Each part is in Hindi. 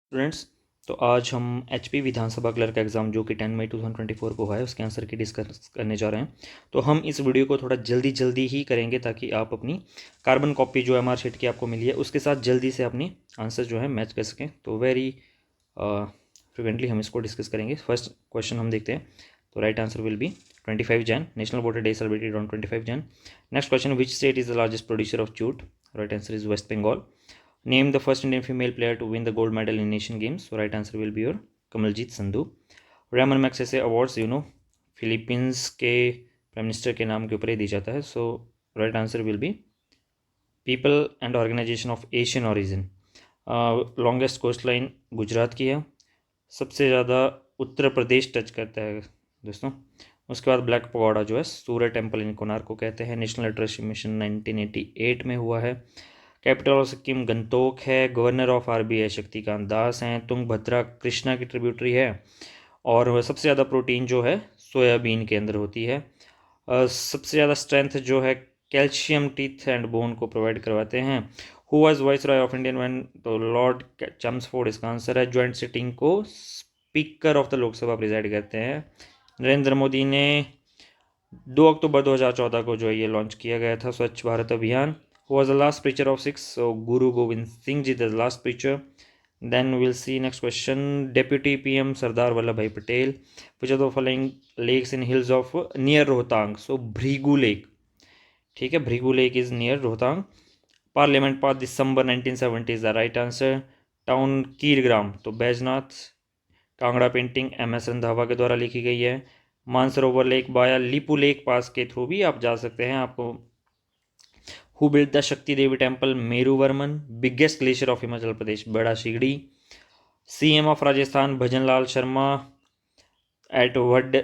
स्टूडेंट्स, तो आज हम एचपी विधानसभा क्लर्क एग्ज़ाम जो कि 10 मई 2024 को है उसके आंसर की डिस्कस करने जा रहे हैं। तो हम इस वीडियो को थोड़ा जल्दी ही करेंगे ताकि आप अपनी कार्बन कॉपी जो एमआर शीट की आपको मिली है उसके साथ जल्दी से अपनी आंसर जो है मैच कर सकें। तो वेरी फ्रिक्वेंटली हम इसको डिस्कस करेंगे। फर्स्ट क्वेश्चन हम देखते हैं। तो right answer will be 25 Jan, national water day celebrated on 25 Jan. Next question, which state is the largest producer of jute? Right answer is West Bengal. Name the first Indian female player to win the gold medal in Asian Games. So right answer will be your Kamaljeet Sandhu. Ramon Magsaysay Awards, Philippines के प्राइम मिनिस्टर के नाम के ऊपर ही दी जाता है. So right answer will be people and organisation of Asian origin. Longest coast line Gujarat की है. सबसे ज़्यादा उत्तर प्रदेश टच करता है दोस्तों. उसके बाद ब्लैक पगोडा जो है सूर्य टेम्पल इन कोणार्क को कहते हैं. नेशनल लिटरेसी मिशन 1988 में हुआ है. कैपिटल ऑफ सिक्किम गंतोक है. Governor of RBI Shaktikanta Das हैं. तुंगभद्रा कृष्णा की ट्रिब्यूटरी है. और सबसे ज़्यादा प्रोटीन जो है सोयाबीन के अंदर होती है. सबसे ज़्यादा स्ट्रेंथ जो है कैल्शियम टीथ एंड बोन को प्रोवाइड करवाते हैं. Who was vice Roy of Indian one? तो लॉर्ड चम्सफोर्ड इसका आंसर है. ज्वाइंट सिटिंग को speaker of the Lok Sabha preside करते हैं. नरेंद्र मोदी ने 2 अक्टूबर 2014 को जो है ये लॉन्च किया गया था स्वच्छ भारत अभियान. Who was the last preacher of Sikhs? So Guru Gobind Singh Ji, the last preacher. Then we'll see next question. Deputy PM Sardar Vallabhbhai Patel. Which of the following lakes in hills of near Rohtang? So Bhrigu Lake. ठीक है, Bhrigu Lake is near Rohtang. Parliament Path December 1970 is the right answer. Town Kirgram तो बैजनाथ. कांगड़ा पेंटिंग MS रंधावा के द्वारा लिखी गई है. मानसरोवर लेक बाया लिपू लेक पास के थ्रू भी आप जा सकते हैं. आपको Who built the Shakti Devi temple? Meru Varman. Biggest glacier of Himachal Pradesh, Bada Shigdi. CM of Rajasthan, Bhajanlal Sharma. At वड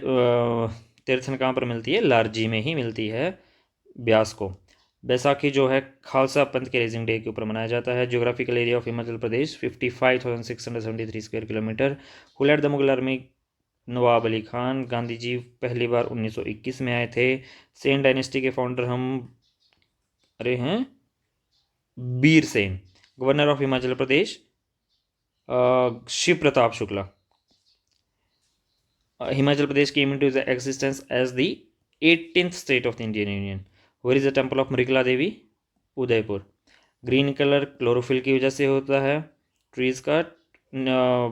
तीर्थन कहाँ पर मिलती है? लारजी में ही मिलती है, ब्यास को. बैसाखी जो है खालसा पंथ के रेजिंग डे के ऊपर मनाया जाता है. Geographical area of Himachal Pradesh 55,673 square kilometre. Who led the Mughal army? Nawab Ali Khan. Gandhi ji पहली बार 1921 में आए थे. सेन डायनेस्टी के फाउंडर हम हैं Bir Sen. Governor of Himachal Pradesh Shiv Pratap Shukla. Himachal Pradesh came into existence as the 18th state of the Indian union. Where is the temple of Mrigla Devi? Udaipur. Green colour chlorophyll की वजह से होता है. ट्रीज का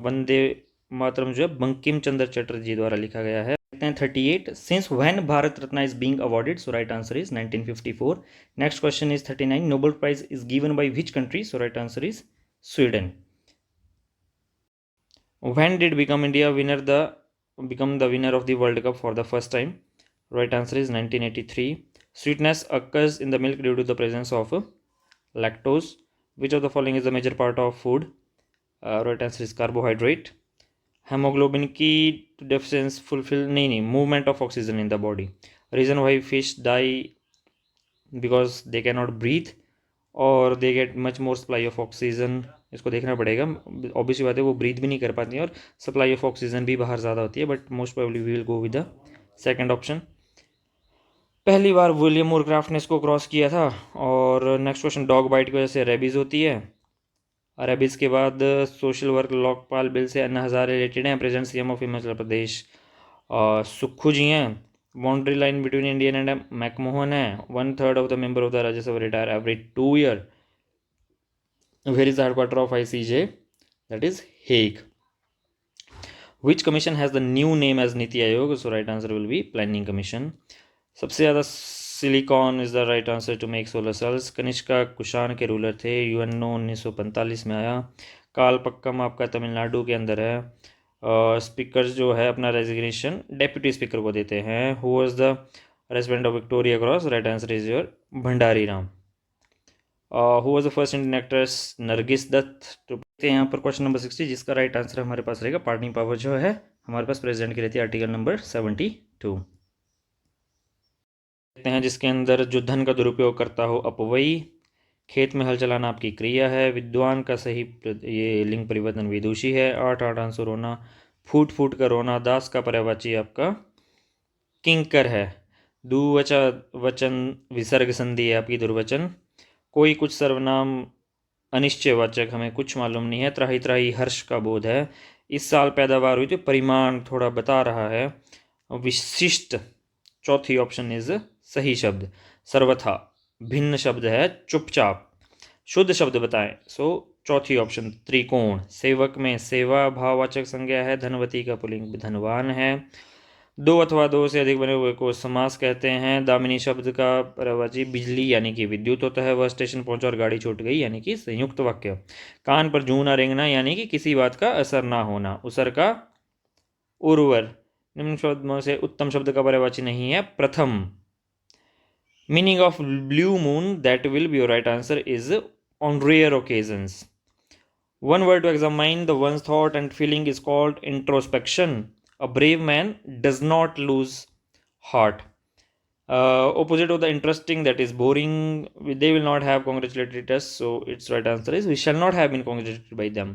वंदे मातरम जो है बंकिम चंद्र चटर्जी द्वारा लिखा गया है. 38. Since when Bharat Ratna is being awarded? So right answer is 1954. Next question is 39. Nobel Prize is given by which country? So right answer is Sweden. When did become the winner of the World Cup for the first time? Right answer is 1983. Sweetness occurs in the milk due to the presence of lactose. Which of the following is the major part of food? Right answer is carbohydrate. Haemoglobin की डेफिशिएंसी फुलफिल नहीं movement of oxygen in the body. Reason why fish die? Because they can not breathe और they get much more supply of oxygen. इसको देखना पड़ेगा. ऑब्वियसली बात है वो ब्रीथ भी नहीं कर पाती हैं और सप्लाई ऑफ ऑक्सीजन भी बाहर ज़्यादा होती है. But most probably we will go with the second option. पहली बार विलियम मोरक्राफ्ट ने इसको क्रॉस किया था. और नेक्स्ट क्वेश्चन, डॉग बाइट की वजह से रेबीज़ होती है. रेबीज़ के बाद सोशल वर्क लोकपाल बिल से अन्ना हज़ारे रिलेटेड हैं. Present CM of Himachal Pradesh Sukhu ji हैं. Boundary line between Indian and McMahon है. 1/3 of the member of the Rajya Sabha retire every 2 year. Where is the headquarter of ICJ? That is Hague. Which commission has the new name as NITI Aayog? So right answer will be planning commission. सबसे ज़्यादा silicon is the right answer to make solar sales. Kanishka Kushan के रूलर थे. यूएनओ 1945 में आया. कालपक्कम आपका तमिलनाडु के अंदर है. स्पीकर जो है अपना रेजिग्नेशन डेप्यूटी स्पीकर को देते हैं. Who was the resident of Victoria Cross? Right answer is your Bhandari Ram. Who was the first Indian actress? Nargis Dutt. तो देखते हैं यहाँ पर क्वेश्चन नंबर 60 जिसका राइट आंसर हमारे पास रहेगा पार्डनिंग पावर जो है हमारे पास प्रेसिडेंट की रहती है आर्टिकल नंबर 72. देखते हैं जिसके अंदर जो धन का दुरुपयोग करता हो अपव्ययी. खेत में हल चलाना आपकी क्रिया है. विद्वान का सही ये लिंग परिवर्तन विदुषी है. 8 आंसर रोना. फूट फूट कर रोना. दास का पर्यायवाची आपका किंकर है. दुवचा वचन विसर्ग संधि है आपकी दुर्वचन. कोई कुछ सर्वनाम अनिश्चयवाचक हमें कुछ मालूम नहीं है। त्राही त्राही हर्ष का बोध है। इस साल पैदावार हुई थी, परिमाण थोड़ा बता रहा है। विशिष्ट, चौथी ऑप्शन इज सही शब्द। सर्वथा भिन्न शब्द है चुपचाप। शुद्ध शब्द बताएं, सो चौथी ऑप्शन त्रिकोण। सेवक में सेवा भाववाचक संज्ञा है। धनवती का पुल्लिंग धनवान है। दो अथवा दो से अधिक बने हुए को समास कहते हैं। दामिनी शब्द का पर्यायवाची बिजली यानी कि विद्युत होता है। वह स्टेशन पहुंचा और गाड़ी छूट गई यानी कि संयुक्त वाक्य। कान पर जूं ना रेंगना यानी कि किसी बात का असर ना होना। उसर का उर्वर। निम्न शब्दों से उत्तम शब्द का पर्यायवाची नहीं है प्रथम। Meaning of blue moon, that will be your right answer, is on rare occasions. One word to examine the one's thought and feeling is called introspection. A brave man does not lose heart. Opposite of the interesting, that is boring. They will not have congratulated us, so its right answer is we shall not have been congratulated by them.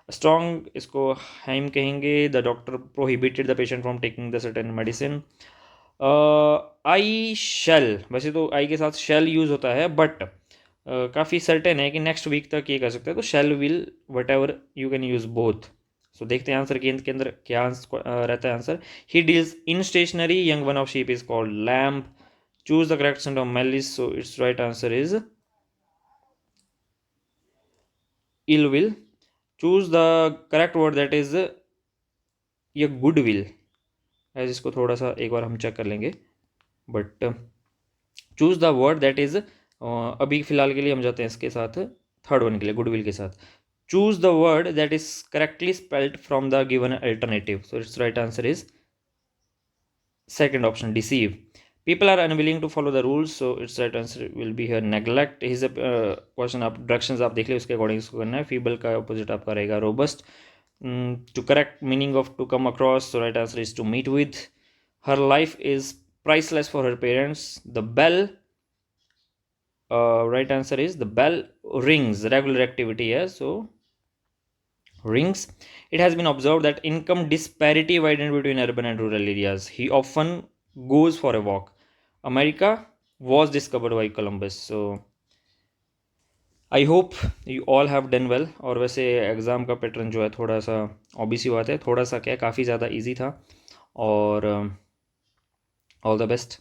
Strong, इसको हाइम कहेंगे. The doctor prohibited the patient from taking the certain medicine. I shall, वैसे तो I के साथ shall यूज होता है, बट काफ़ी सर्टेन है कि नेक्स्ट वीक तक ये कर सकते हैं, तो shall will whatever you can use both. So देखते हैं आंसर के अंदर क्या रहता है answer. He deals in stationery. Young one of sheep is called lamb. Choose the correct synonym of malice, so it's right answer is ill will. Choose the correct word, that is ये गुड विल. एज इसको थोड़ा सा एक बार हम चेक कर लेंगे, but choose the word that is, अभी फिलहाल के लिए हम जाते हैं इसके साथ थर्ड वन के लिए, गुडविल के साथ. Choose the word that is correctly spelled from the given alternative, so it's right answer is second option, deceive. People are unwilling to follow the rules, so it's right answer will be here neglect. Is question, आप डायरेक्शंस आप देख ले, उसके अकॉर्डिंग इसको करना है. फीबल का अपोजिट आपका रहेगा robust. To correct meaning of to come across, so right answer is to meet with. Her life is priceless for her parents. The bell, right answer is the bell rings. Regular activity है, so rings. It has been observed that income disparity widened between urban and rural areas. He often goes for a walk. America was discovered by Columbus. So I hope you all have done well. और वैसे एग्ज़ाम का पैटर्न जो है थोड़ा सा ऑब्वियस ही बात है, थोड़ा सा क्या काफ़ी ज़्यादा इजी था. और ऑल द बेस्ट.